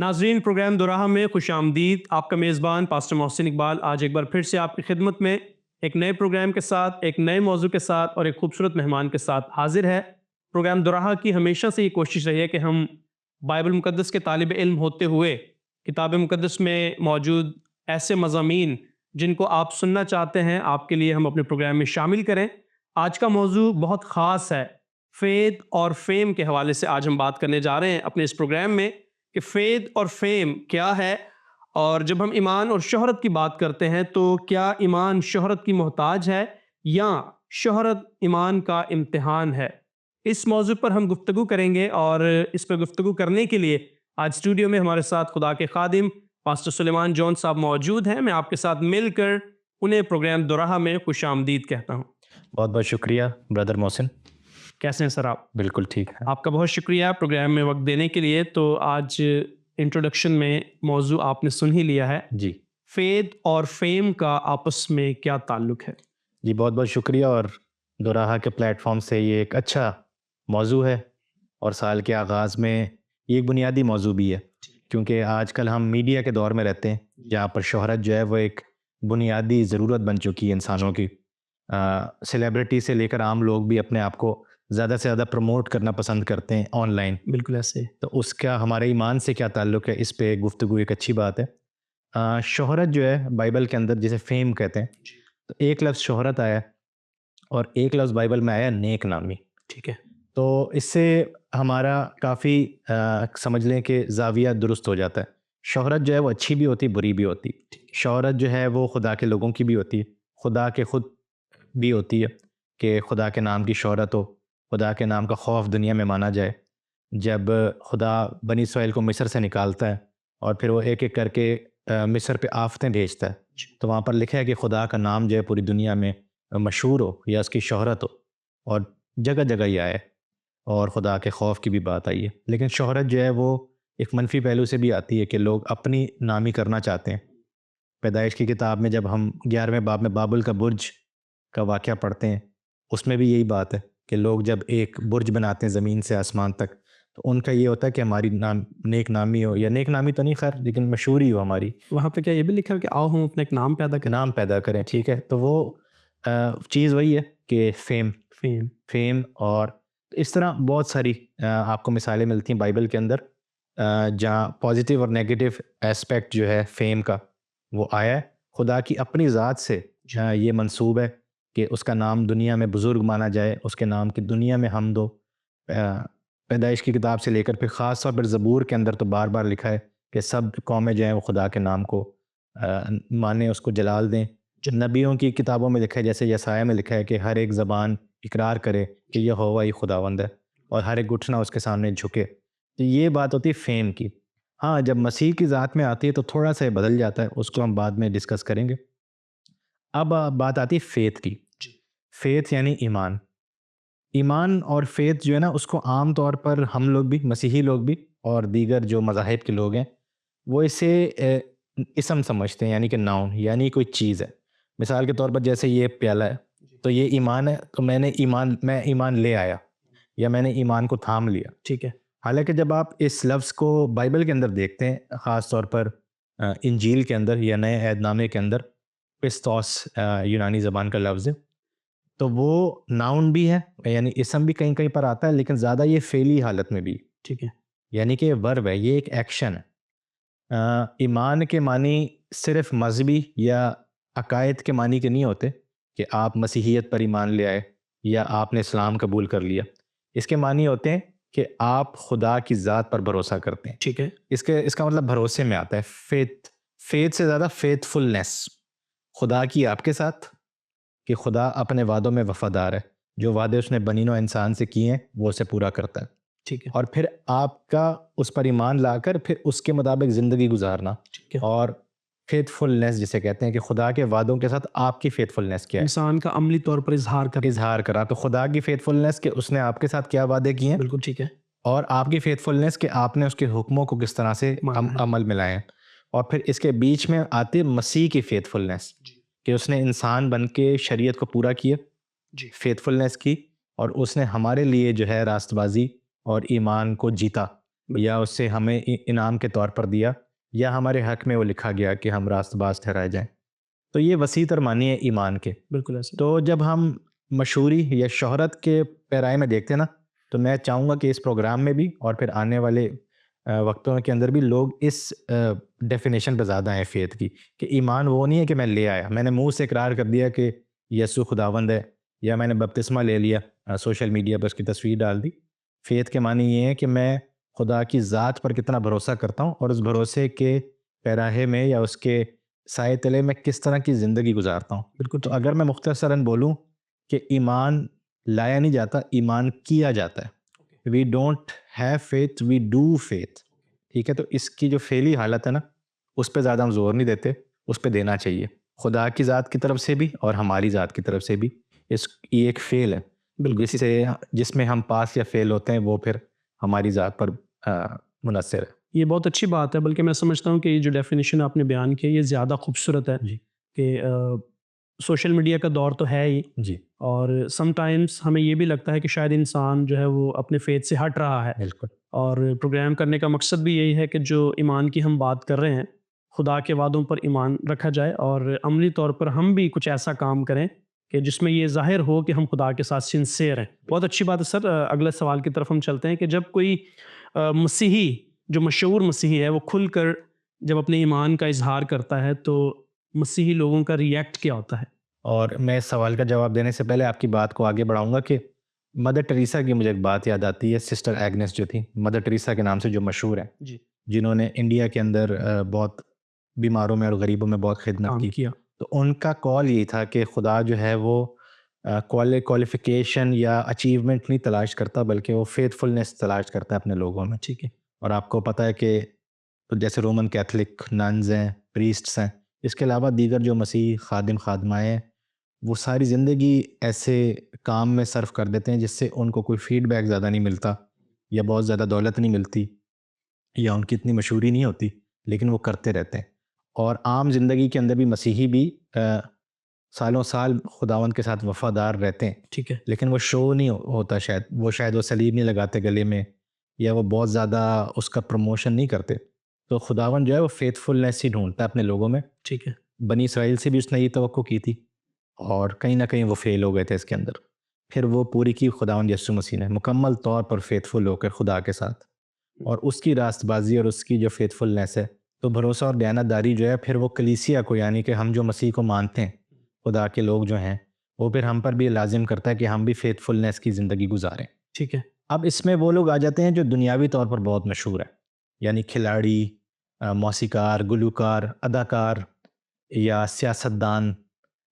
ناظرین، پروگرام دوراہا میں خوش آمدید۔ آپ کا میزبان پاسٹر محسن اقبال آج ایک بار پھر سے آپ کی خدمت میں ایک نئے پروگرام کے ساتھ، ایک نئے موضوع کے ساتھ اور ایک خوبصورت مہمان کے ساتھ حاضر ہے۔ پروگرام دوراہا کی ہمیشہ سے یہ کوشش رہی ہے کہ ہم بائبل مقدس کے طالب علم ہوتے ہوئے کتاب مقدس میں موجود ایسے مضامین جن کو آپ سننا چاہتے ہیں، آپ کے لیے ہم اپنے پروگرام میں شامل کریں۔ آج کا موضوع بہت خاص ہے، فیتھ اور فیم کے حوالے سے آج ہم بات کرنے جا رہے ہیں اپنے اس پروگرام میں کہ فیتھ اور فیم کیا ہے، اور جب ہم ایمان اور شہرت کی بات کرتے ہیں تو کیا ایمان شہرت کی محتاج ہے یا شہرت ایمان کا امتحان ہے۔ اس موضوع پر ہم گفتگو کریں گے، اور اس پر گفتگو کرنے کے لیے آج اسٹوڈیو میں ہمارے ساتھ خدا کے خادم پاسٹر سلیمان جون صاحب موجود ہیں۔ میں آپ کے ساتھ مل کر انہیں پروگرام دوراہا میں خوش آمدید کہتا ہوں۔ بہت بہت شکریہ برادر محسن۔ کیسے ہیں سر آپ؟ بالکل ٹھیک ہے۔ آپ کا بہت شکریہ پروگرام میں وقت دینے کے لیے۔ تو آج انٹروڈکشن میں موضوع آپ نے سن ہی لیا ہے، جی فیتھ اور فیم کا آپس میں کیا تعلق ہے۔ جی بہت بہت شکریہ، اور دوراہا کے پلیٹ فارم سے یہ ایک اچھا موضوع ہے، اور سال کے آغاز میں یہ ایک بنیادی موضوع بھی ہے، کیونکہ آج کل ہم میڈیا کے دور میں رہتے ہیں جہاں پر شہرت جو ہے وہ ایک بنیادی ضرورت بن چکی ہے انسانوں کی۔ سیلیبریٹی سے لے کر عام لوگ بھی اپنے آپ کو زیادہ سے زیادہ پروموٹ کرنا پسند کرتے ہیں آن لائن۔ بالکل ایسے۔ تو اس کا ہمارے ایمان سے کیا تعلق ہے، اس پہ گفتگو ایک اچھی بات ہے۔ شہرت جو ہے بائبل کے اندر جسے فیم کہتے ہیں، تو ایک لفظ شہرت آیا ہے اور ایک لفظ بائبل میں آیا نیک نامی۔ ٹھیک ہے۔ تو اس سے ہمارا کافی سمجھ لیں کہ زاویہ درست ہو جاتا ہے۔ شہرت جو ہے وہ اچھی بھی ہوتی، بری بھی ہوتی۔ شہرت جو ہے وہ خدا کے لوگوں کی بھی ہوتی ہے، خدا کے خود بھی ہوتی ہے کہ خدا کے نام کی شہرت ہو، خدا کے نام کا خوف دنیا میں مانا جائے۔ جب خدا بنی اسرائیل کو مصر سے نکالتا ہے اور پھر وہ ایک ایک کر کے مصر پہ آفتیں بھیجتا ہے، تو وہاں پر لکھا ہے کہ خدا کا نام جو ہے پوری دنیا میں مشہور ہو یا اس کی شہرت ہو، اور جگہ جگہ ہی آئے، اور خدا کے خوف کی بھی بات آئی ہے۔ لیکن شہرت جو ہے وہ ایک منفی پہلو سے بھی آتی ہے کہ لوگ اپنی نامی کرنا چاہتے ہیں۔ پیدائش کی کتاب میں جب ہم 11ویں باب میں بابل کا برج کا واقعہ پڑھتے ہیں، اس میں بھی یہی بات ہے کہ لوگ جب ایک برج بناتے ہیں زمین سے آسمان تک، تو ان کا یہ ہوتا ہے کہ ہماری نیک نامی ہو، یا نیک نامی تو نہیں خیر لیکن مشہوری ہو ہماری۔ وہاں پہ کیا یہ بھی لکھا ہے کہ آؤ ہم اپنا ایک نام پیدا کریں؟ نام پیدا کریں، ٹھیک ہے۔ تو وہ چیز وہی ہے کہ فیم اور اس طرح بہت ساری آپ کو مثالیں ملتی ہیں بائبل کے اندر جہاں پازیٹیو اور نیگیٹو ایسپیکٹ جو ہے فیم کا وہ آیا ہے۔ خدا کی اپنی ذات سے یہ منسوب ہے کہ اس کا نام دنیا میں بزرگ مانا جائے، اس کے نام کی دنیا میں حمد ہو۔ پیدائش کی کتاب سے لے کر پھر خاص طور پر زبور کے اندر تو بار بار لکھا ہے کہ سب قومیں جو ہیں وہ خدا کے نام کو مانیں، اس کو جلال دیں۔ نبیوں کی کتابوں میں لکھا ہے، جیسے یسایہ میں لکھا ہے کہ ہر ایک زبان اقرار کرے کہ یہوہ ہی خداوند ہے، اور ہر ایک گھٹنا اس کے سامنے جھکے۔ تو یہ بات ہوتی ہے فیم کی۔ ہاں، جب مسیح کی ذات میں آتی ہے تو تھوڑا سا بدل جاتا ہے، اس کو ہم بعد میں ڈسکس کریں گے۔ اب بات آتی ہے فیتھ کی۔ فیتھ یعنی ایمان۔ ایمان اور فیتھ جو ہے نا، اس کو عام طور پر ہم لوگ بھی، مسیحی لوگ بھی اور دیگر جو مذاہب کے لوگ ہیں، وہ اسے اسم سمجھتے ہیں، یعنی کہ ناؤن، یعنی کوئی چیز ہے۔ مثال کے طور پر جیسے یہ پیالہ ہے تو یہ ایمان ہے، تو میں ایمان لے آیا، یا میں نے ایمان کو تھام لیا۔ ٹھیک ہے۔ حالانکہ جب آپ اس لفظ کو بائبل کے اندر دیکھتے ہیں، خاص طور پر انجیل کے اندر یا نئے عہد نامے کے اندر، پستوس یونانی زبان کا لفظ ہے، تو وہ ناؤن بھی ہے، یعنی اسم بھی کہیں کہیں پر آتا ہے، لیکن زیادہ یہ فعلی حالت میں بھی۔ ٹھیک ہے۔ یعنی کہ ورب ہے، یہ ایک ایکشن ہے۔ ایمان کے معنی صرف مذہبی یا عقائد کے معنی کے نہیں ہوتے کہ آپ مسیحیت پر ایمان لے آئے یا آپ نے اسلام قبول کر لیا۔ اس کے معنی ہوتے ہیں کہ آپ خدا کی ذات پر بھروسہ کرتے ہیں۔ ٹھیک ہے۔ اس کا مطلب بھروسے میں آتا ہے۔ فیتھ سے زیادہ فیتھفلنس، خدا کی آپ کے ساتھ، کہ خدا اپنے وعدوں میں وفادار ہے، جو وعدے اس نے بنی نوع انسان سے کیے ہیں وہ اسے پورا کرتا ہے۔ ٹھیک ہے۔ اور پھر آپ کا اس پر ایمان لا کر پھر اس کے مطابق زندگی گزارنا۔ ٹھیک ہے۔ اور فیتھفلنس جسے کہتے ہیں کہ خدا کے وعدوں کے ساتھ آپ کی فیتھفلنس کیا ہے، انسان کا عملی طور پر اظہار کرا۔ تو خدا کی فیتھفلنس کہ اس نے آپ کے ساتھ کیا وعدے کیے ہیں، بالکل ٹھیک ہے، اور آپ کی فیتھفلنس کہ آپ نے اس کے حکموں کو کس طرح سے عمل میں لائے ہیں۔ اور پھر اس کے بیچ میں آتی مسیح کی فیتھفلنس کہ اس نے انسان بن کے شریعت کو پورا کیا، فیتھفلنس کی، اور اس نے ہمارے لیے جو ہے راست بازی اور ایمان کو جیتا۔ یا اس سے ہمیں انعام کے طور پر دیا، یا ہمارے حق میں وہ لکھا گیا کہ ہم راست باز ٹھہرائے جائیں. تو یہ وسیع تر معنی ہے ایمان کے. بالکل ایسا. تو جب ہم مشہوری یا شہرت کے پیرائے میں دیکھتے ہیں نا، تو میں چاہوں گا کہ اس پروگرام میں بھی اور پھر آنے والے وقتوں کے اندر بھی لوگ اس ڈیفینیشن پہ زیادہ ہیں فیتھ کی، کہ ایمان وہ نہیں ہے کہ میں لے آیا، میں نے منہ سے اقرار کر دیا کہ یسوع خداوند ہے، یا میں نے بپتسمہ لے لیا، سوشل میڈیا پر اس کی تصویر ڈال دی. فیتھ کے معنی یہ ہے کہ میں خدا کی ذات پر کتنا بھروسہ کرتا ہوں، اور اس بھروسے کے پیراہے میں یا اس کے سائے تلے میں کس طرح کی زندگی گزارتا ہوں. بالکل. تو اگر میں مختصراً بولوں کہ ایمان لایا نہیں جاتا، ایمان کیا جاتا ہے. We don't have faith, we do faith. ٹھیک ہے، تو اس کی جو فعلی حالت ہے نا، اس پہ زیادہ ہم زور نہیں دیتے، اس پہ دینا چاہیے. خدا کی ذات کی طرف سے بھی اور ہماری ذات کی طرف سے بھی یہ ایک فعل ہے. بالکل. جس میں ہم پاس یا فیل ہوتے ہیں وہ پھر ہماری ذات پر منحصر ہے. یہ بہت اچھی بات ہے، بلکہ میں سمجھتا ہوں کہ یہ جو ڈیفینیشن آپ نے بیان کی یہ زیادہ خوبصورت ہے. جی. کہ سوشل میڈیا کا دور تو ہے ہی. جی. اور سم ٹائمز ہمیں یہ بھی لگتا ہے کہ شاید انسان جو ہے وہ اپنے فیتھ سے ہٹ رہا ہے. بالکل. اور پروگرام کرنے کا مقصد بھی یہی ہے کہ جو ایمان کی ہم بات کر رہے ہیں، خدا کے وعدوں پر ایمان رکھا جائے، اور عملی طور پر ہم بھی کچھ ایسا کام کریں کہ جس میں یہ ظاہر ہو کہ ہم خدا کے ساتھ سنسیئر ہیں. بہت اچھی بات ہے سر. اگلے سوال کی طرف ہم چلتے ہیں کہ جب کوئی مسیحی جو مشہور مسیحی ہے وہ کھل کر جب اپنے ایمان کا اظہار کرتا ہے تو مسیحی لوگوں کا ریئیکٹ کیا ہوتا ہے؟ اور میں اس سوال کا جواب دینے سے پہلے آپ کی بات کو آگے بڑھاؤں گا کہ مدر ٹریسا کی مجھے ایک بات یاد آتی ہے. سسٹر ایگنس جو تھی، مدر ٹریسا کے نام سے جو مشہور ہیں، جی. جنہوں نے انڈیا کے اندر بہت بیماروں میں اور غریبوں میں بہت خدمت کی. تو ان کا کال یہی تھا کہ خدا جو ہے وہ کوالیفیکیشن یا اچیومنٹ نہیں تلاش کرتا، بلکہ وہ فیتھ فلنس تلاش کرتا ہے اپنے لوگوں میں. ٹھیک ہے. اور آپ کو پتہ ہے کہ جیسے رومن کیتھلک ننز ہیں، پریسٹس ہیں، اس کے علاوہ دیگر جو مسیح خادم خادمائیں ہیں، وہ ساری زندگی ایسے کام میں صرف کر دیتے ہیں جس سے ان کو کوئی فیڈ بیک زیادہ نہیں ملتا، یا بہت زیادہ دولت نہیں ملتی، یا ان کی اتنی مشہوری نہیں ہوتی، لیکن وہ کرتے رہتے ہیں. اور عام زندگی کے اندر بھی مسیحی بھی سالوں سال خداوند کے ساتھ وفادار رہتے ہیں. ٹھیک ہے. لیکن وہ شو نہیں ہوتا، شاید وہ صلیب نہیں لگاتے گلے میں، یا وہ بہت زیادہ اس کا پروموشن نہیں کرتے. تو خداوند جو ہے وہ فیتھ فلنس ہی ڈھونڈتا ہے اپنے لوگوں میں. ٹھیک ہے. بنی اسرائیل سے بھی اس نے یہ توقع کی تھی، اور کہیں نہ کہیں وہ فیل ہو گئے تھے اس کے اندر. پھر وہ پوری کی خداوند یسوع مسیح نے مکمل طور پر فیتھ فل ہو کر خدا کے ساتھ، اور اس کی راست بازی اور اس کی جو فیتھ فلنس ہے، تو بھروسہ اور دیانت داری جو ہے، پھر وہ کلیسیا کو، یعنی کہ ہم جو مسیح کو مانتے ہیں، خدا کے لوگ جو ہیں، وہ پھر ہم پر بھی لازم کرتا ہے کہ ہم بھی فیتھ فلنس کی زندگی گزاریں. ٹھیک ہے. اب اس میں وہ لوگ آ جاتے ہیں جو دنیاوی طور پر بہت مشہور ہیں، یعنی کھلاڑی، موسیقار، گلوکار، اداکار، یا سیاستدان،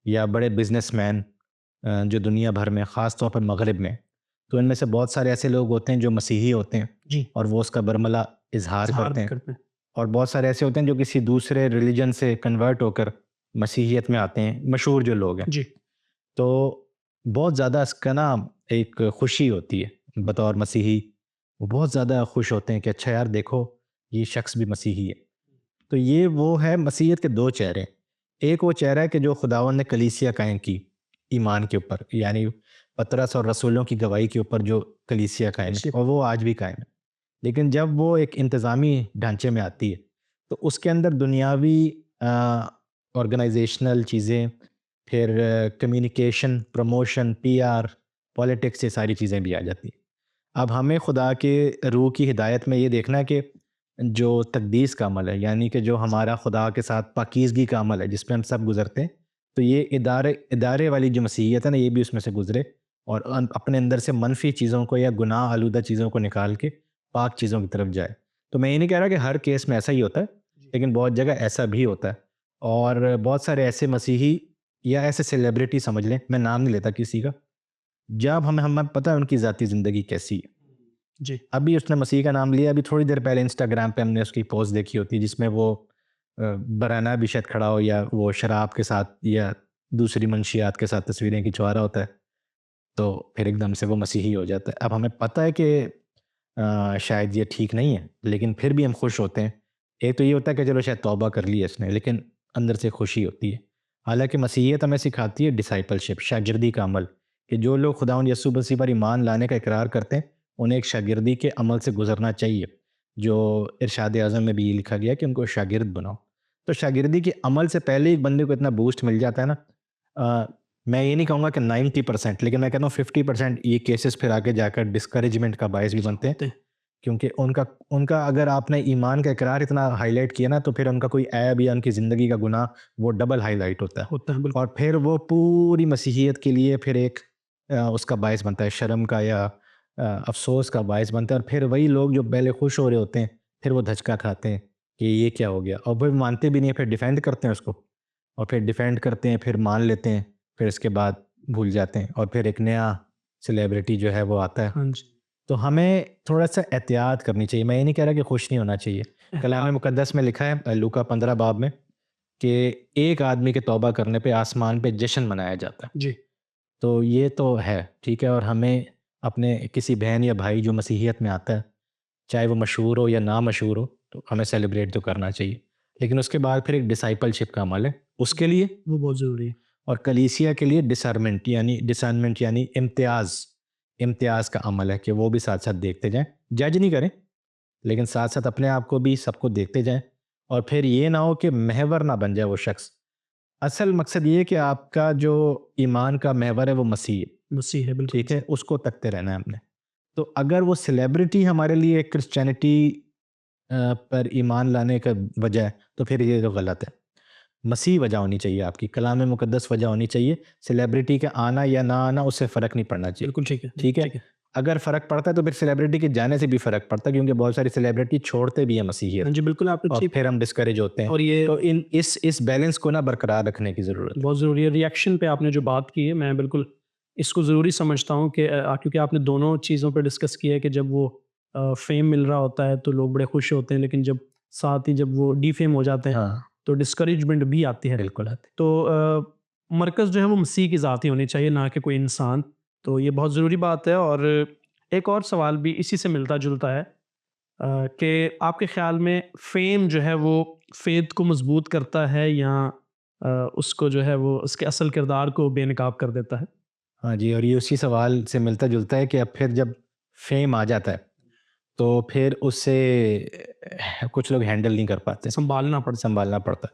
یا بڑے بزنس مین جو دنیا بھر میں، خاص طور پر مغرب میں. تو ان میں سے بہت سارے ایسے لوگ ہوتے ہیں جو مسیحی ہوتے ہیں. جی. اور وہ اس کا برملا اظہار کرتے ہیں. کرتے ہیں. اور بہت سارے ایسے ہوتے ہیں جو کسی دوسرے ریلیجن سے کنورٹ ہو کر مسیحیت میں آتے ہیں، مشہور جو لوگ ہیں. جی. تو بہت زیادہ اس کا نا ایک خوشی ہوتی ہے بطور مسیحی. وہ بہت زیادہ خوش ہوتے ہیں کہ اچھا یار دیکھو یہ شخص بھی مسیحی ہے. تو یہ وہ ہے مسیحیت کے دو چہرے. ایک وہ چہرہ ہے کہ جو خداوند نے کلیسیا قائم کی ایمان کے اوپر، یعنی پطرس اور رسولوں کی گواہی کے اوپر جو کلیسیا قائم ہے، اور وہ آج بھی قائم ہے. لیکن جب وہ ایک انتظامی ڈھانچے میں آتی ہے تو اس کے اندر دنیاوی آرگنائزیشنل چیزیں، پھر communication, promotion, P R, politics, یہ ساری چیزیں بھی آ جاتی ہیں. اب ہمیں خدا کے روح کی ہدایت میں یہ دیکھنا ہے کہ جو تقدیس کا عمل ہے، یعنی کہ جو ہمارا خدا کے ساتھ پاکیزگی کا عمل ہے جس پہ ہم سب گزرتے ہیں، تو یہ ادارے والی جو مسیحیت ہے نا، یہ بھی اس میں سے گزرے، اور اپنے اندر سے منفی چیزوں کو یا گناہ آلودہ چیزوں کو نکال کے پاک چیزوں کی طرف جائے. تو میں یہ نہیں کہہ رہا کہ ہر کیس میں ایسا ہی ہوتا ہے، لیکن بہت جگہ ایسا بھی ہوتا ہے. اور بہت سارے ایسے مسیحی یا ایسے سیلیبریٹی سمجھ لیں، میں نام نہیں لیتا کسی کا، جب ہمیں پتہ ہے ان کی ذاتی زندگی کیسی ہے. جی. ابھی اس نے مسیح کا نام لیا، ابھی تھوڑی دیر پہلے انسٹاگرام پہ ہم نے اس کی پوسٹ دیکھی ہوتی ہے جس میں وہ برہنہ بھی شاید کھڑا ہو، یا وہ شراب کے ساتھ یا دوسری منشیات کے ساتھ تصویریں کھنچوا رہا ہوتا ہے، تو پھر ایک دم سے وہ مسیحی ہو جاتا ہے. اب ہمیں پتہ ہے کہ شاید یہ ٹھیک نہیں ہے، لیکن پھر بھی ہم خوش ہوتے ہیں. ایک تو یہ ہوتا ہے کہ چلو شاید توبہ کر لی ہے اس نے، لیکن اندر سے خوشی ہوتی ہے. حالانکہ مسیحیت ہمیں سکھاتی ہے ڈسائپلشپ، شاگردی کا عمل، کہ جو لوگ خداوند یسوع مسیح پر ایمان لانے کا اقرار کرتے ہیں انہیں ایک شاگردی کے عمل سے گزرنا چاہیے. جو ارشاد اعظم میں بھی یہ لکھا گیا کہ ان کو شاگرد بناؤ. تو شاگردی کے عمل سے پہلے ایک بندے کو اتنا بوسٹ مل جاتا ہے نا. میں یہ نہیں کہوں گا کہ 90%، لیکن میں کہتا ہوں 50% یہ کیسز پھر آگے جا کر ڈسکریجمنٹ کا باعث بھی بنتے ہیں، کیونکہ ان کا اگر آپ نے ایمان کا اقرار اتنا ہائی لائٹ کیا نا، تو پھر ان کا کوئی عیب یا ان کی زندگی کا گناہ وہ ڈبل ہائی لائٹ ہوتا ہے، اور پھر وہ پوری مسیحیت کے لیے پھر ایک اس کا باعث بنتا ہے، شرم کا یا افسوس کا باعث بنتا ہے. اور پھر وہی لوگ جو پہلے خوش ہو رہے ہوتے ہیں پھر وہ دھچکا کھاتے ہیں کہ یہ کیا ہو گیا، اور وہ مانتے بھی نہیں ہیں، پھر ڈیفینڈ کرتے ہیں اس کو، اور پھر ڈیفینڈ کرتے ہیں، پھر مان لیتے ہیں، پھر اس کے بعد بھول جاتے ہیں، اور پھر ایک نیا سیلیبریٹی جو ہے وہ آتا ہے. تو ہمیں تھوڑا سا احتیاط کرنی چاہیے. میں یہ نہیں کہہ رہا کہ خوش نہیں ہونا چاہیے. کلام مقدس میں لکھا ہے لوکا 15 باب میں کہ ایک آدمی کے توبہ کرنے پہ آسمان پہ جشن منایا جاتا ہے. جی. تو یہ تو ہے ٹھیک ہے، اور ہمیں اپنے کسی بہن یا بھائی جو مسیحیت میں آتا ہے، چاہے وہ مشہور ہو یا نہ مشہور ہو، تو ہمیں سیلیبریٹ تو کرنا چاہیے. لیکن اس کے بعد پھر ایک ڈسائپل شپ کا عمل ہے اس کے لیے، وہ بہت ضروری ہے. اور کلیسیا کے لیے ڈسرنمنٹ یعنی امتیاز کا عمل ہے کہ وہ بھی ساتھ ساتھ دیکھتے جائیں، جج نہیں کریں لیکن ساتھ ساتھ اپنے آپ کو بھی سب کو دیکھتے جائیں. اور پھر یہ نہ ہو کہ محور نہ بن جائے وہ شخص. اصل مقصد یہ ہے کہ آپ کا جو ایمان کا محور ہے وہ مسیح ہے، بالکل ٹھیک ہے، اس کو تکتے رہنا ہے ہم نے. تو اگر وہ سیلیبریٹی ہمارے لیے کرسچینٹی پر ایمان لانے کا وجہ ہے تو پھر یہ تو غلط ہے. مسیح وجہ ہونی چاہیے، آپ کی کلام مقدس وجہ ہونی چاہیے. سیلیبریٹی کا آنا یا نہ آنا اس سے فرق نہیں پڑنا چاہیے. بالکل ٹھیک ہے. ٹھیک ہے، اگر فرق پڑتا ہے تو پھر سیلیبریٹی کے جانے سے بھی فرق پڑتا ہے، کیونکہ بہت ساری سیلیبریٹی چھوڑتے بھی ہیں مسیحیت. جی بالکل، آپ نے اور پھر ہم ڈسکریج ہوتے ہیں. اور یہ تو اس بیلنس کو نا برقرار رکھنے کی ضرورت ہے. بہت ضروری ہے. ریئیکشن پہ آپ نے جو بات کی ہے، میں بالکل اس کو ضروری سمجھتا ہوں کہ کیونکہ آپ نے دونوں چیزوں پہ ڈسکس کیا ہے کہ جب وہ فیم مل رہا ہوتا ہے تو لوگ بڑے خوش ہوتے ہیں، لیکن ساتھ ہی جب وہ ڈی فیم ہو جاتے ہیں تو ڈسکریجمنٹ بھی آتی ہے. بالکل آتی. تو مرکز جو ہے وہ مسیح کی ذات ہی ہونی چاہیے، نہ کہ کوئی انسان. تو یہ بہت ضروری بات ہے. اور ایک اور سوال بھی اسی سے ملتا جلتا ہے کہ آپ کے خیال میں فیم جو ہے وہ فیتھ کو مضبوط کرتا ہے یا اس کو جو ہے وہ اس کے اصل کردار کو بے نقاب کر دیتا ہے؟ ہاں جی، اور یہ اسی سوال سے ملتا جلتا ہے کہ اب پھر جب فیم آ جاتا ہے تو پھر اس سے کچھ لوگ ہینڈل نہیں کر پاتے، سنبھالنا پڑتا ہے.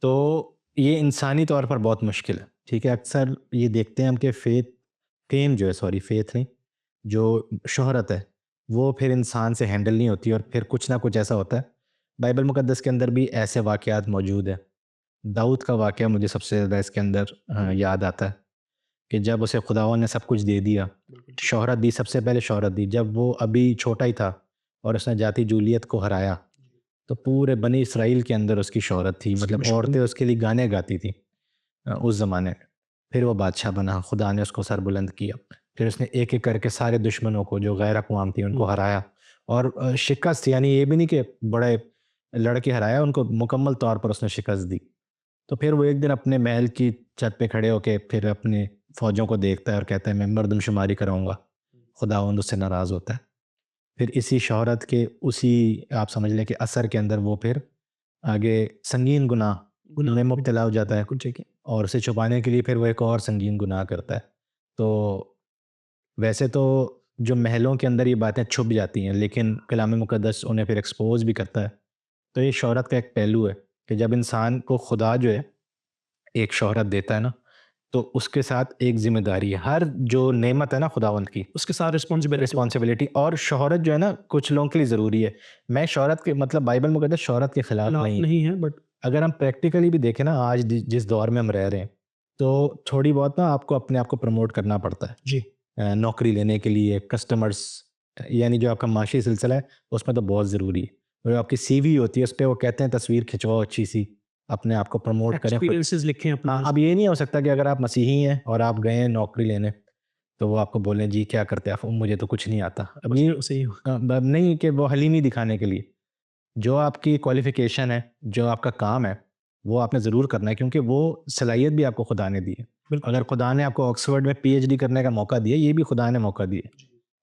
تو یہ انسانی طور پر بہت مشکل ہے. ٹھیک ہے، اکثر یہ دیکھتے ہیں ہم کہ فیتھ نہیں، جو شہرت ہے وہ پھر انسان سے ہینڈل نہیں ہوتی، اور پھر کچھ نہ کچھ ایسا ہوتا ہے. بائبل مقدس کے اندر بھی ایسے واقعات موجود ہیں. داؤد کا واقعہ مجھے سب سے زیادہ اس کے اندر یاد آتا ہے کہ جب اسے خداوند نے سب کچھ دے دیا، شہرت دی، سب سے پہلے شہرت دی. جب وہ ابھی چھوٹا ہی تھا اور اس نے جاتی جولیت کو ہرایا تو پورے بنی اسرائیل کے اندر اس کی شہرت تھی. مطلب عورتیں اس کے لیے گانے گاتی تھیں اس زمانے میں. پھر وہ بادشاہ بنا، خدا نے اس کو سر بلند کیا. پھر اس نے ایک ایک کر کے سارے دشمنوں کو جو غیر اقوام تھی ان کو ہرایا، اور شکست، یعنی یہ بھی نہیں کہ بڑے لڑکے ہرایا، ان کو مکمل طور پر اس نے شکست دی. تو پھر وہ ایک دن اپنے محل کی چھت پہ کھڑے ہو کے پھر اپنے فوجوں کو دیکھتا ہے اور کہتا ہے میں مردم شماری کراؤں گا. خداوند اس سے ناراض ہوتا ہے. پھر اسی شہرت کے اسی آپ سمجھ لیں کہ اثر کے اندر وہ پھر آگے سنگین گناہ میں مبتلا ہو جاتا ہے، اور اسے چھپانے کے لیے پھر وہ ایک اور سنگین گناہ کرتا ہے. تو ویسے تو جو محلوں کے اندر یہ باتیں چھپ جاتی ہیں، لیکن کلام مقدس انہیں پھر ایکسپوز بھی کرتا ہے. تو یہ شہرت کا ایک پہلو ہے کہ جب انسان کو خدا جو ہے ایک شہرت دیتا ہے نا، تو اس کے ساتھ ایک ذمہ داری ہے. ہر جو نعمت ہے نا خداوند کی، اس کے ساتھ رسپانسبلٹی. اور شہرت جو ہے نا کچھ لوگوں کے لیے ضروری ہے. میں شہرت کے مطلب بائبل مقدس شہرت کے خلاف نہیں ہے، بٹ اگر ہم پریکٹیکلی بھی دیکھیں نا، آج جس دور میں ہم رہ رہے ہیں تو تھوڑی بہت نا آپ کو اپنے آپ کو پروموٹ کرنا پڑتا ہے. جی، نوکری لینے کے لیے کسٹمرز، یعنی جو آپ کا معاشی سلسلہ ہے اس میں تو بہت ضروری ہے. جو آپ کی سی وی ہوتی ہے اس پہ وہ کہتے ہیں تصویر کھنچواؤ اچھی سی، اپنے آپ کو پروموٹ کریں، ایکسپیرینسز لکھیں اپنا. اب یہ نہیں ہو سکتا کہ اگر آپ مسیحی ہیں اور آپ گئے ہیں نوکری لینے تو وہ آپ کو بولیں جی کیا کرتے آپ، مجھے تو کچھ نہیں آتا. اب یہ نہیں کہ وہ حلیمی دکھانے کے لیے جو آپ کی کوالیفیکیشن ہے، جو آپ کا کام ہے، وہ آپ نے ضرور کرنا ہے، کیونکہ وہ صلاحیت بھی آپ کو خدا نے دی ہے. اگر خدا نے آپ کو آکسفورڈ میں پی ایچ ڈی کرنے کا موقع دیا، یہ بھی خدا نے موقع دیا،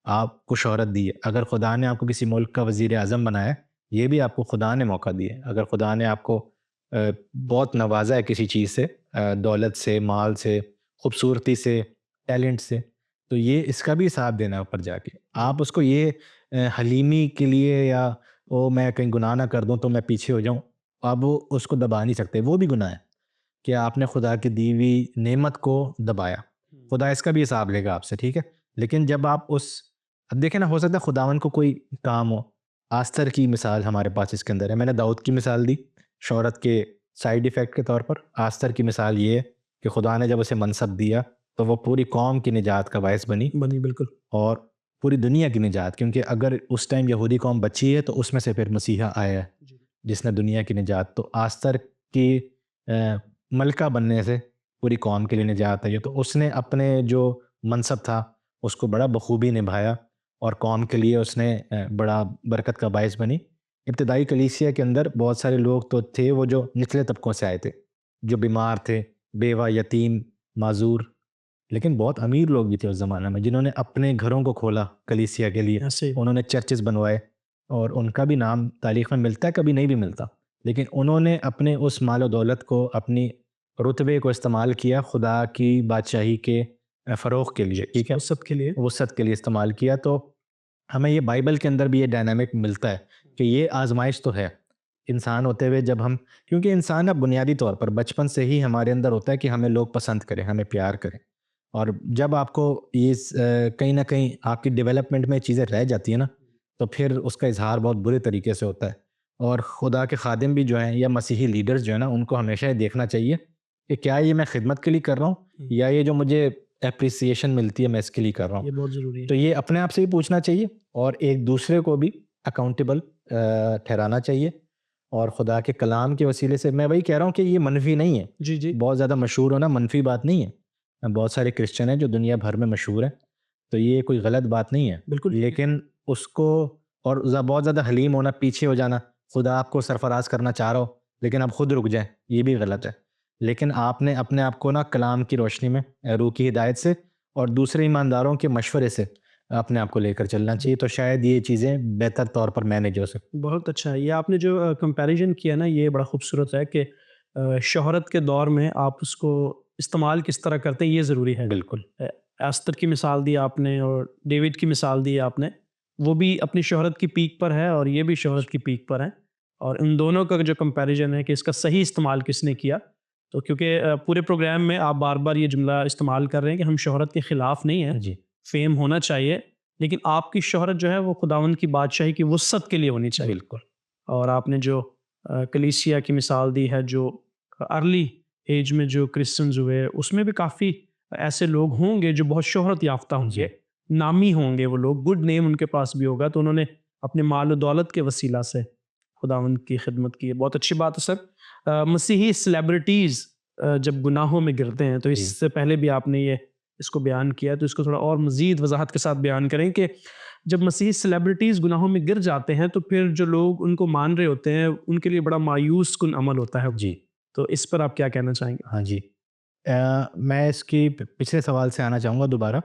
آپ کو شہرت دی ہے. اگر خدا نے آپ کو کسی ملک کا وزیر اعظم بنایا، یہ بھی آپ کو خدا نے موقع دیا ہے. اگر خدا نے آپ کو بہت نوازا ہے کسی چیز سے، دولت سے، مال سے، خوبصورتی سے، ٹیلنٹ سے، تو یہ اس کا بھی حساب دینا اوپر جا کے. آپ اس کو یہ حلیمی کے لیے یا وہ میں کہیں گناہ نہ کر دوں تو میں پیچھے ہو جاؤں. اب وہ اس کو دبا نہیں سکتے. وہ بھی گناہ ہے کہ آپ نے خدا کی دی ہوئی نعمت کو دبایا. خدا اس کا بھی حساب لے گا آپ سے, ٹھیک ہے. لیکن جب آپ اب دیکھیں نا, ہو سکتا ہے خداوند کو کوئی کام ہو. آستر کی مثال ہمارے پاس اس کے اندر ہے. میں نے داؤد کی مثال دی شہرت کے سائیڈ ایفیکٹ کے طور پر. آستر کی مثال یہ ہے کہ خدا نے جب اسے منصب دیا تو وہ پوری قوم کی نجات کا باعث بنی. بالکل. اور پوری دنیا کی نجات, کیونکہ اگر اس ٹائم یہودی قوم بچی ہے تو اس میں سے پھر مسیحا آیا ہے جس نے دنیا کی نجات. تو آستر کی ملکہ بننے سے پوری قوم کے لیے نجات ہے. تو اس نے اپنے جو منصب تھا اس کو بڑا بخوبی نبھایا اور قوم کے لیے اس نے بڑا برکت کا باعث بنی. ابتدائی کلیسیا کے اندر بہت سارے لوگ تو تھے وہ جو نچلے طبقوں سے آئے تھے, جو بیمار تھے, بیوہ, یتیم, معذور. لیکن بہت امیر لوگ بھی تھے اس زمانہ میں جنہوں نے اپنے گھروں کو کھولا کلیسیا کے لیے. انہوں نے چرچز بنوائے اور ان کا بھی نام تاریخ میں ملتا ہے, کبھی نہیں بھی ملتا. لیکن انہوں نے اپنے اس مال و دولت کو, اپنی رتبے کو استعمال کیا خدا کی بادشاہی کے فروغ کے لیے, ٹھیک ہے, وسعت کے لیے استعمال کیا. تو ہمیں یہ بائبل کے اندر بھی یہ ڈائنامک ملتا ہے کہ یہ آزمائش تو ہے انسان ہوتے ہوئے. جب ہم, کیونکہ انسان اب بنیادی طور پر بچپن سے ہی ہمارے اندر ہوتا ہے کہ ہمیں لوگ پسند کریں, ہمیں پیار کریں. اور جب آپ کو یہ کہیں نہ کہیں آپ کی ڈیولپمنٹ میں چیزیں رہ جاتی ہیں نا, تو پھر اس کا اظہار بہت برے طریقے سے ہوتا ہے. اور خدا کے خادم بھی جو ہیں یا مسیحی لیڈرز جو ہیں نا, ان کو ہمیشہ یہ دیکھنا چاہیے کہ کیا یہ میں خدمت کے لیے کر رہا ہوں یا یہ جو مجھے اپریسیشن ملتی ہے میں اس کے لیے کر رہا ہوں. یہ بہت ضروری ہے. تو یہ اپنے آپ سے بھی پوچھنا چاہیے اور ایک دوسرے کو بھی اکاؤنٹیبل ٹھہرانا چاہیے. اور خدا کے کلام کے وسیلے سے میں وہی کہہ رہا ہوں کہ یہ منفی نہیں ہے. جی بہت زیادہ مشہور ہونا منفی بات نہیں ہے. بہت سارے کرسچن ہیں جو دنیا بھر میں مشہور ہیں, تو یہ کوئی غلط بات نہیں ہے. بالکل. لیکن اس کو, اور بہت زیادہ حلیم ہونا, پیچھے ہو جانا, خدا آپ کو سرفراز کرنا چاہ رہا ہو لیکن آپ خود رک جائیں, یہ بھی غلط ہے. لیکن آپ نے اپنے آپ کو نا کلام کی روشنی میں, روح کی ہدایت سے اور دوسرے ایمانداروں کے مشورے سے اپنے آپ کو لے کر چلنا چاہیے. تو شاید یہ چیزیں بہتر طور پر مینیج ہو سکیں. بہت اچھا ہے. یہ آپ نے جو کمپیریزن کیا نا, یہ بڑا خوبصورت ہے کہ شہرت کے دور میں آپ اس کو استعمال کس طرح کرتے ہیں, یہ ضروری ہے. بالکل. آستر کی مثال دی آپ نے اور ڈیوڈ کی مثال دی آپ نے, وہ بھی اپنی شہرت کی پیک پر ہے اور یہ بھی شہرت کی پیک پر ہے. اور ان دونوں کا جو کمپیریزن ہے کہ اس کا صحیح استعمال کس نے کیا, تو کیونکہ پورے پروگرام میں آپ بار بار یہ جملہ استعمال کر رہے ہیں کہ ہم شہرت کے خلاف نہیں ہیں, جی, فیم ہونا چاہیے, لیکن آپ کی شہرت جو ہے وہ خداوند کی بادشاہی کی وسعت کے لیے ہونی چاہیے. بالکل. اور آپ نے جو کلیسیا کی مثال دی ہے, جو ارلی ایج میں جو کرسچنز ہوئے, اس میں بھی کافی ایسے لوگ ہوں گے جو بہت شہرت یافتہ ہوں گے, نامی ہوں گے وہ لوگ, گڈ نیم ان کے پاس بھی ہوگا, تو انہوں نے اپنے مال و دولت کے وسیلہ سے خداوند کی خدمت کی ہے. بہت اچھی بات ہے سر. مسیحی سیلیبریٹیز جب گناہوں میں گرتے ہیں, تو اس سے پہلے بھی آپ نے اس کو بیان کیا ہے, تو اس کو تھوڑا اور مزید وضاحت کے ساتھ بیان کریں کہ جب مسیحی سیلیبریٹیز گناہوں میں گر جاتے ہیں تو پھر جو لوگ ان کو مان رہے ہوتے ہیں ان کے لیے بڑا مایوس کن عمل ہوتا ہے. جی, تو اس پر آپ کیا کہنا چاہیں گے؟ ہاں جی, میں اس کی پچھلے سوال سے آنا چاہوں گا دوبارہ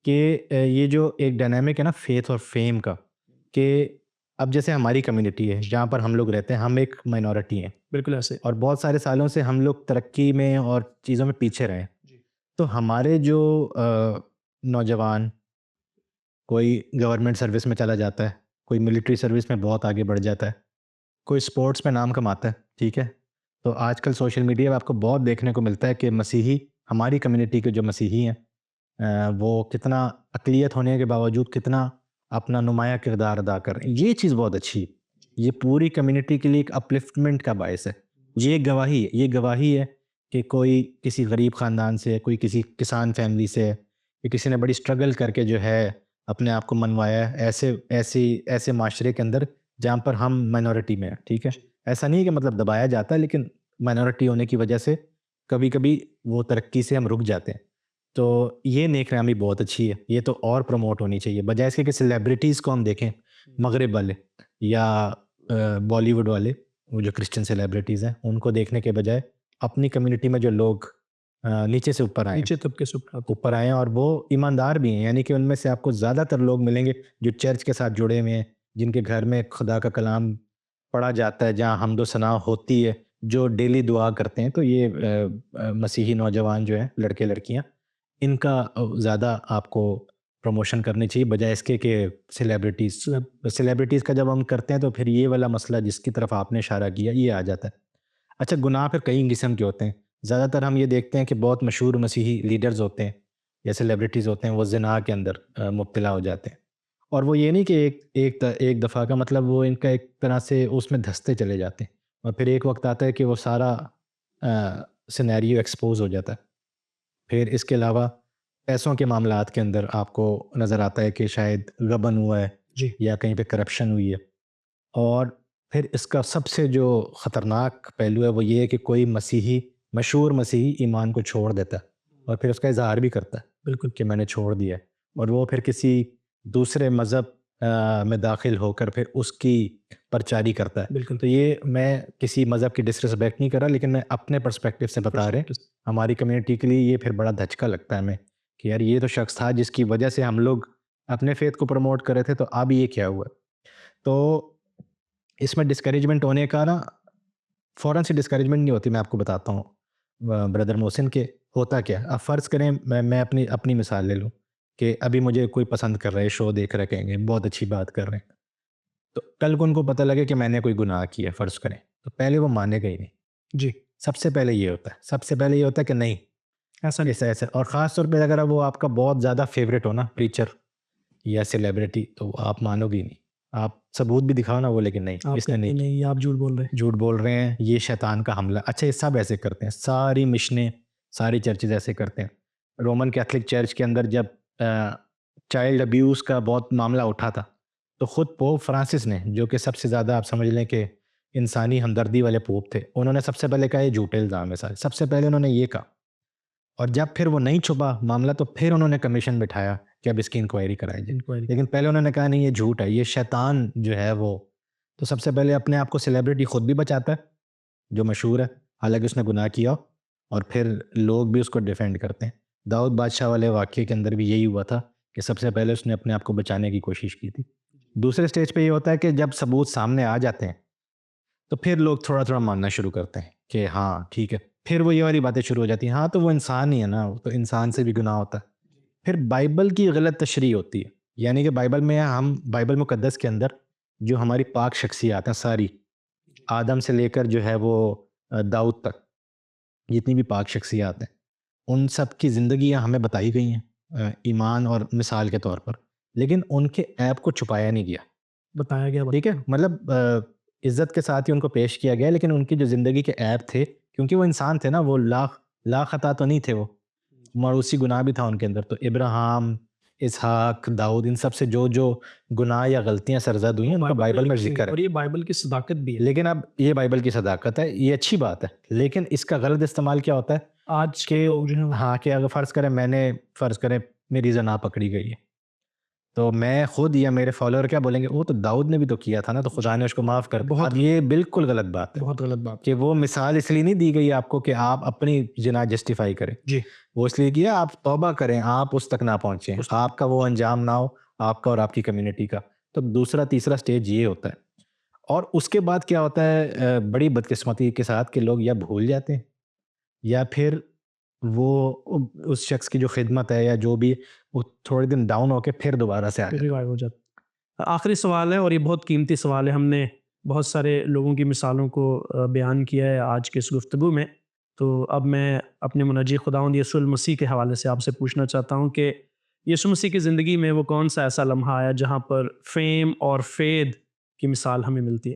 کہ یہ جو ایک ڈائنامک ہے نا فیتھ اور فیم کا, کہ اب جیسے ہماری کمیونٹی ہے جہاں پر ہم لوگ رہتے ہیں, ہم ایک مائنورٹی ہیں. بالکل ایسے. اور بہت سارے سالوں سے ہم لوگ ترقی میں اور چیزوں میں پیچھے رہے. تو ہمارے جو نوجوان, کوئی گورنمنٹ سروس میں چلا جاتا ہے, کوئی ملٹری سروس میں بہت آگے بڑھ جاتا ہے, کوئی سپورٹس میں نام کماتا ہے, ٹھیک ہے. تو آج کل سوشل میڈیا میں آپ کو بہت دیکھنے کو ملتا ہے کہ مسیحی, ہماری کمیونٹی کے جو مسیحی ہیں وہ کتنا اقلیت ہونے کے باوجود کتنا اپنا نمایاں کردار ادا کر رہے ہیں. یہ چیز بہت اچھی ہے. یہ پوری کمیونٹی کے لیے ایک اپلفٹمنٹ کا باعث ہے. یہ گواہی ہے کہ کوئی کسی غریب خاندان سے, کوئی کسی کسان فیملی سے, کہ کسی نے بڑی سٹرگل کر کے جو ہے اپنے آپ کو منوایا ایسے معاشرے کے اندر جہاں پر ہم مائنورٹی میں ہیں, ٹھیک ہے. ایسا نہیں کہ مطلب دبایا جاتا ہے, لیکن مائنورٹی ہونے کی وجہ سے کبھی کبھی وہ ترقی سے ہم رک جاتے ہیں. تو یہ نیک نامی بہت اچھی ہے, یہ تو اور پروموٹ ہونی چاہیے, بجائے اس کے کہ سیلیبریٹیز کو ہم دیکھیں, مغرب والے یا بالی ووڈ والے, وہ جو کرسچن سیلیبریٹیز ہیں, ان کو دیکھنے کے بجائے اپنی کمیونٹی میں جو لوگ نیچے سے اوپر آئے, نیچے طبقے سے اوپر آئے ہیں اور وہ ایماندار بھی ہیں, یعنی کہ ان میں سے آپ کو زیادہ تر لوگ ملیں گے جو چرچ کے ساتھ جڑے ہوئے ہیں, جن کے گھر میں خدا کا کلام پڑھا جاتا ہے, جہاں حمد و ثنا ہوتی ہے, جو ڈیلی دعا کرتے ہیں. تو یہ مسیحی نوجوان جو ہیں, لڑکے لڑکیاں, ان کا زیادہ آپ کو پروموشن کرنی چاہیے بجائے اس کے کہ سیلیبریٹیز کا جب ہم کرتے ہیں تو پھر یہ والا مسئلہ جس کی طرف آپ نے اشارہ کیا یہ آ جاتا ہے. اچھا گناہ پھر کئی قسم کے ہوتے ہیں. زیادہ تر ہم یہ دیکھتے ہیں کہ بہت مشہور مسیحی لیڈرز ہوتے ہیں یا سیلیبریٹیز ہوتے ہیں وہ زنا کے اندر مبتلا ہو جاتے ہیں. اور وہ یہ نہیں کہ ایک دفعہ کا مطلب وہ ان کا ایک طرح سے اس میں دھستے چلے جاتے ہیں اور پھر ایک وقت آتا ہے کہ وہ سارا سینیریو ایکسپوز ہو جاتا ہے. پھر اس کے علاوہ پیسوں کے معاملات کے اندر آپ کو نظر آتا ہے کہ شاید غبن ہوا ہے جی یا کہیں پہ کرپشن ہوئی ہے. اور پھر اس کا سب سے جو خطرناک پہلو ہے وہ یہ ہے کہ کوئی مشہور مسیحی ایمان کو چھوڑ دیتا ہے اور پھر اس کا اظہار بھی کرتا ہے بالکل کہ میں نے چھوڑ دیا ہے اور وہ پھر کسی دوسرے مذہب میں داخل ہو کر پھر اس کی پرچاری کرتا ہے. بالکل. تو یہ میں کسی مذہب کی ڈسرسپیکٹ نہیں کر رہا لیکن میں اپنے پرسپیکٹیو سے بتا رہے ہیں ہماری کمیونٹی کے لیے یہ پھر بڑا دھچکا لگتا ہے ہمیں کہ یار یہ تو شخص تھا جس کی وجہ سے ہم لوگ اپنے فیتھ کو پروموٹ کر رہے تھے تو اب یہ کیا ہوا. تو اس میں ڈسکریجمنٹ ہونے کا نا فوراً سے ڈسکریجمنٹ نہیں ہوتی. میں آپ کو بتاتا ہوں بردر محسن کہ ہوتا کیا. اب فرض کریں میں اپنی مثال لے لوں کہ ابھی مجھے کوئی پسند کر رہا ہے شو دیکھ رہے کہیں گے بہت اچھی بات کر رہے ہیں تو کل کو ان کو پتہ لگے کہ میں نے کوئی گناہ کیا فرض کریں تو پہلے وہ مانے گا ہی نہیں. جی سب سے پہلے یہ ہوتا ہے کہ نہیں ایسا. اور خاص طور پہ اگر وہ آپ کا بہت زیادہ فیوریٹ ہو نا پریچر یا سیلیبریٹی تو آپ مانو گی نہیں. آپ ثبوت بھی دکھاؤ نا وہ لیکن نہیں اس نے نہیں آپ جھوٹ بول رہے ہیں یہ شیطان کا حملہ. اچھا یہ سب ایسے کرتے ہیں ساری مشنیں ساری چرچز ایسے کرتے ہیں. رومن کیتھولک چرچ کے اندر جب چائلڈ ابیوز کا بہت معاملہ اٹھا تھا تو خود پوپ فرانسس نے جو کہ سب سے زیادہ آپ سمجھ لیں کہ انسانی ہمدردی والے پوپ تھے انہوں نے سب سے پہلے کہا یہ جھوٹے الزام ہے سارے. سب سے پہلے انہوں نے یہ کہا اور جب پھر وہ نہیں چھپا معاملہ تو پھر انہوں نے کمیشن بٹھایا کہ اب اس کی انکوائری کرائی جائے. لیکن پہلے انہوں نے کہا نہیں یہ جھوٹ ہے یہ شیطان جو ہے وہ. تو سب سے پہلے اپنے آپ کو سیلیبریٹی خود بھی بچاتا ہے جو مشہور ہے حالانکہ اس نے گناہ کیا اور پھر لوگ بھی اس کو ڈیفینڈ کرتے ہیں. داؤد بادشاہ والے واقعے کے اندر بھی یہی ہوا تھا کہ سب سے پہلے اس نے اپنے آپ کو بچانے کی کوشش کی تھی. دوسرے سٹیج پہ یہ ہوتا ہے کہ جب ثبوت سامنے آ جاتے ہیں تو پھر لوگ تھوڑا تھوڑا ماننا شروع کرتے ہیں کہ ہاں ٹھیک ہے. پھر وہ یہ والی باتیں شروع ہو جاتی ہیں ہاں تو وہ انسان ہی ہے نا تو انسان سے بھی گناہ ہوتا ہے. پھر بائبل کی غلط تشریح ہوتی ہے یعنی کہ بائبل مقدس کے اندر جو ہماری پاک شخصیات ہیں ساری آدم سے لے کر جو ہے وہ داؤد تک جتنی بھی پاک شخصیات ہیں ان سب کی زندگیاں ہمیں بتائی گئی ہیں ایمان اور مثال کے طور پر لیکن ان کے عیب کو چھپایا نہیں گیا بتایا گیا. ٹھیک ہے مطلب عزت کے ساتھ ہی ان کو پیش کیا گیا لیکن ان کی جو زندگی کے عیب تھے کیونکہ وہ انسان تھے نا وہ لا خطا تو نہیں تھے وہ موروثی گناہ بھی تھا ان کے اندر. تو ابراہیم اسحاق داؤد ان سب سے جو گناہ یا غلطیاں سرزد ہوئی ہیں ان کا بائبل میں ذکر ہے اور یہ بائبل کی صداقت بھی ہے. لیکن اب یہ بائبل کی صداقت ہے یہ اچھی بات ہے لیکن اس کا غلط استعمال کیا ہوتا ہے آج کے ہاں کہ اگر فرض کریں میری زنا پکڑی گئی ہے تو میں خود یا میرے فالوور کیا بولیں گے وہ تو داؤد نے بھی تو کیا تھا نا تو خدا نے اس کو معاف کر. اب یہ بالکل غلط بات ہے بہت غلط بات کہ وہ مثال اس لیے نہیں دی گئی آپ کو کہ آپ اپنی جناح جسٹیفائی کریں. جی وہ اس لیے کیا آپ توبہ کریں آپ اس تک نہ پہنچیں آپ کا وہ انجام نہ ہو آپ کا اور آپ کی کمیونٹی کا. تو دوسرا تیسرا سٹیج یہ ہوتا ہے. اور اس کے بعد کیا ہوتا ہے بڑی بدقسمتی کے ساتھ کہ لوگ یا بھول جاتے ہیں یا پھر وہ اس شخص کی جو خدمت ہے یا جو بھی وہ تھوڑے دن ڈاؤن ہو کے پھر دوبارہ سے ریوائیو ہو جاتا. آخری سوال ہے اور یہ بہت قیمتی سوال ہے. ہم نے بہت سارے لوگوں کی مثالوں کو بیان کیا ہے آج کے اس گفتگو میں. تو اب میں اپنے منجی خداوند یسوع المسیح کے حوالے سے آپ سے پوچھنا چاہتا ہوں کہ یسوع مسیح کی زندگی میں وہ کون سا ایسا لمحہ آیا جہاں پر فیم اور فید کی مثال ہمیں ملتی ہے.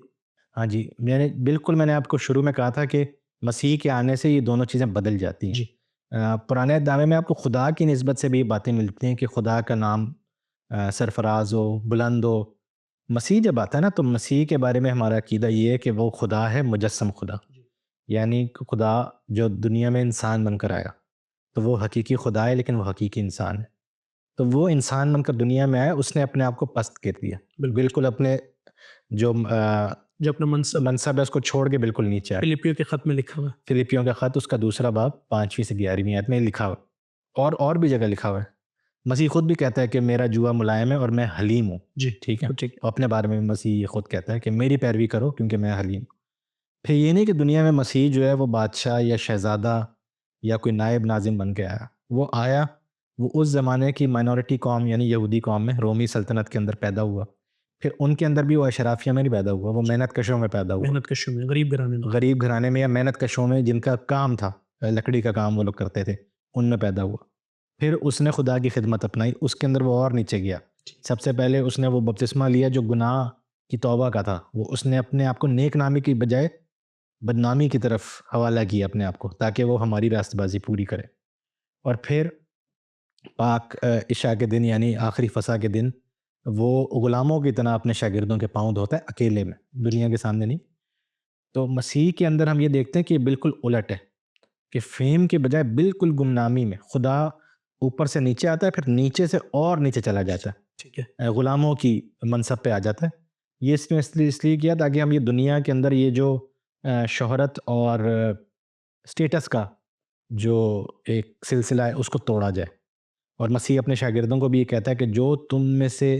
ہاں جی میں نے آپ کو شروع میں کہا تھا کہ مسیح کے آنے سے یہ دونوں چیزیں بدل جاتی ہیں. جی پرانے دعوے میں آپ کو خدا کی نسبت سے بھی باتیں ملتی ہیں کہ خدا کا نام سرفراز ہو بلند ہو. مسیح جب آتا ہے نا تو مسیح کے بارے میں ہمارا عقیدہ یہ ہے کہ وہ خدا ہے مجسم خدا یعنی خدا جو دنیا میں انسان بن کر آیا تو وہ حقیقی خدا ہے لیکن وہ حقیقی انسان ہے. تو وہ انسان بن کر دنیا میں آیا اس نے اپنے آپ کو پست کر دیا بالکل اپنے جو اپنا منصب ہے اس کو چھوڑ کے بالکل نیچے آیا. فلپیوں کے خط میں لکھا ہوا ہے. فلپیوں کا خط اس کا 2 باب 5 سے 11 آیت میں لکھا ہوا اور بھی جگہ لکھا ہوا ہے. مسیح خود بھی کہتا ہے کہ میرا جوا ملائم ہے اور میں حلیم ہوں. جی ٹھیک ہے اپنے بارے میں مسیح خود کہتا ہے کہ میری پیروی کرو کیونکہ میں حلیم. پھر یہ نہیں کہ دنیا میں مسیح جو ہے وہ بادشاہ یا شہزادہ یا کوئی نائب ناظم بن کے آیا. وہ آیا وہ اس زمانے کی مائنورٹی قوم یعنی یہودی قوم میں رومی سلطنت کے اندر پیدا ہوا. پھر ان کے اندر بھی وہ اشرافیہ میں نہیں پیدا ہوا, وہ محنت کشوں میں پیدا ہوا, محنت کشوں میں, غریب گھرانے میں. غریب گھرانے میں یا محنت کشوں میں جن کا کام تھا, لکڑی کا کام وہ لوگ کرتے تھے, ان میں پیدا ہوا. پھر اس نے خدا کی خدمت اپنائی, اس کے اندر وہ اور نیچے گیا. سب سے پہلے اس نے وہ بپتسمہ لیا جو گناہ کی توبہ کا تھا, وہ اس نے اپنے آپ کو نیک نامی کی بجائے بدنامی کی طرف حوالہ کیا اپنے آپ کو, تاکہ وہ ہماری راست بازی پوری کرے. اور پھر پاک عشاء کے دن یعنی آخری فسح کے دن وہ غلاموں کی طرح اپنے شاگردوں کے پاؤں دھوتا ہے, اکیلے میں, دنیا کے سامنے نہیں. تو مسیح کے اندر ہم یہ دیکھتے ہیں کہ یہ بالکل الٹ ہے, کہ فیم کے بجائے بالکل گمنامی میں خدا اوپر سے نیچے آتا ہے, پھر نیچے سے اور نیچے چلا جاتا ہے, ٹھیک ہے, غلاموں کی منصب پہ آ جاتا ہے. یہ اس میں اس لیے کیا تاکہ ہم یہ دنیا کے اندر یہ جو شہرت اور سٹیٹس کا جو ایک سلسلہ ہے اس کو توڑا جائے. اور مسیح اپنے شاگردوں کو بھی یہ کہتا ہے کہ جو تم میں سے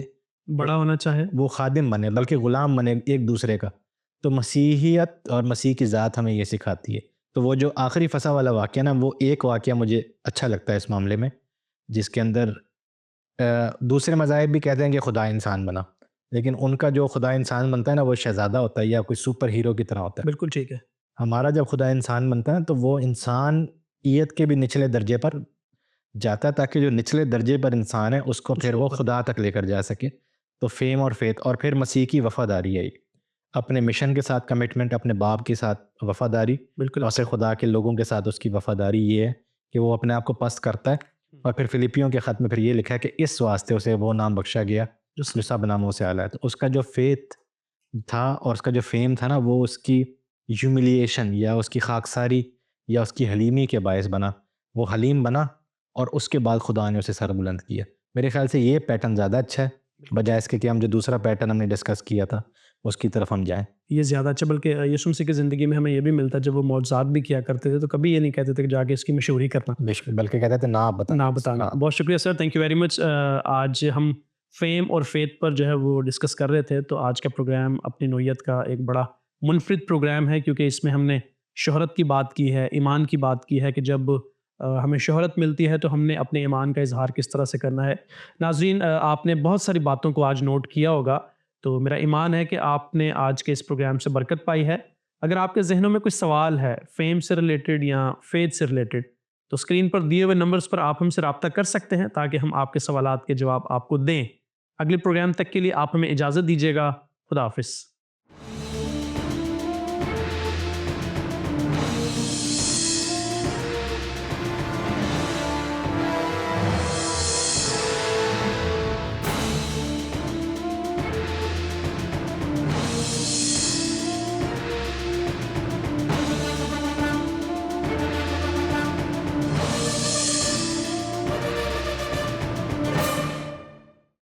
بڑا ہونا چاہے وہ خادم بنے, بلکہ غلام بنے ایک دوسرے کا. تو مسیحیت اور مسیح کی ذات ہمیں یہ سکھاتی ہے. تو وہ جو آخری فسح والا واقعہ نا, وہ ایک واقعہ مجھے اچھا لگتا ہے اس معاملے میں, جس کے اندر دوسرے مذاہب بھی کہتے ہیں کہ خدا انسان بنا, لیکن ان کا جو خدا انسان بنتا ہے نا, وہ شہزادہ ہوتا ہے یا کوئی سپر ہیرو کی طرح ہوتا ہے. بالکل ٹھیک ہے. ہمارا جب خدا انسان بنتا ہے تو وہ انسانیت کے بھی نچلے درجے پر جاتا ہے, تاکہ جو نچلے درجے پر انسان ہے اس کو پھر وہ خدا تک لے کر جا سکے. تو فیم اور فیتھ, اور پھر مسیح کی وفاداری ہے, اپنے مشن کے ساتھ کمٹمنٹ, اپنے باپ کے ساتھ وفاداری, بالکل, اور پھر خدا کے لوگوں کے ساتھ اس کی وفاداری یہ ہے کہ وہ اپنے آپ کو پست کرتا ہے. اور پھر فلپیوں کے خط میں پھر یہ لکھا ہے کہ اس واسطے اسے وہ نام بخشا گیا جو سب ناموں سے اعلیٰ ہے. تو اس کا جو فیتھ تھا اور اس کا جو فیم تھا نا, وہ اس کی ہیوملیشن یا اس کی خاکساری یا اس کی حلیمی کے باعث بنا. وہ حلیم بنا اور اس کے بعد خدا نے اسے سر بلند کیا. میرے خیال سے یہ پیٹرن زیادہ اچھا ہے بجائے اس کے کہ ہم جو دوسرا پیٹرن ہم نے ڈسکس کیا تھا اس کی طرف ہم جائیں. یہ زیادہ اچھا, بلکہ یسوع مسیح کی زندگی میں ہمیں یہ بھی ملتا ہے, جب وہ معجزات بھی کیا کرتے تھے تو کبھی یہ نہیں کہتے تھے کہ جا کے اس کی مشہوری کرنا, بلکہ کہتے تھے نہ بتانا. بہت شکریہ سر, تھینک یو ویری مچ. آج ہم فیم اور فیتھ پر جو ہے وہ ڈسکس کر رہے تھے. تو آج کا پروگرام اپنی نوعیت کا ایک بڑا منفرد پروگرام ہے, کیونکہ اس میں ہم نے شہرت کی بات کی ہے, ایمان کی بات کی ہے کہ جب ہمیں شہرت ملتی ہے تو ہم نے اپنے ایمان کا اظہار کس طرح سے کرنا ہے. ناظرین, آپ نے بہت ساری باتوں کو آج نوٹ کیا ہوگا, تو میرا ایمان ہے کہ آپ نے آج کے اس پروگرام سے برکت پائی ہے. اگر آپ کے ذہنوں میں کوئی سوال ہے فیم سے ریلیٹڈ یا فیتھ سے ریلیٹڈ, تو اسکرین پر دیے ہوئے نمبرز پر آپ ہم سے رابطہ کر سکتے ہیں تاکہ ہم آپ کے سوالات کے جواب آپ کو دیں. اگلے پروگرام تک کے لیے آپ ہمیں اجازت دیجیے گا. خدا حافظ.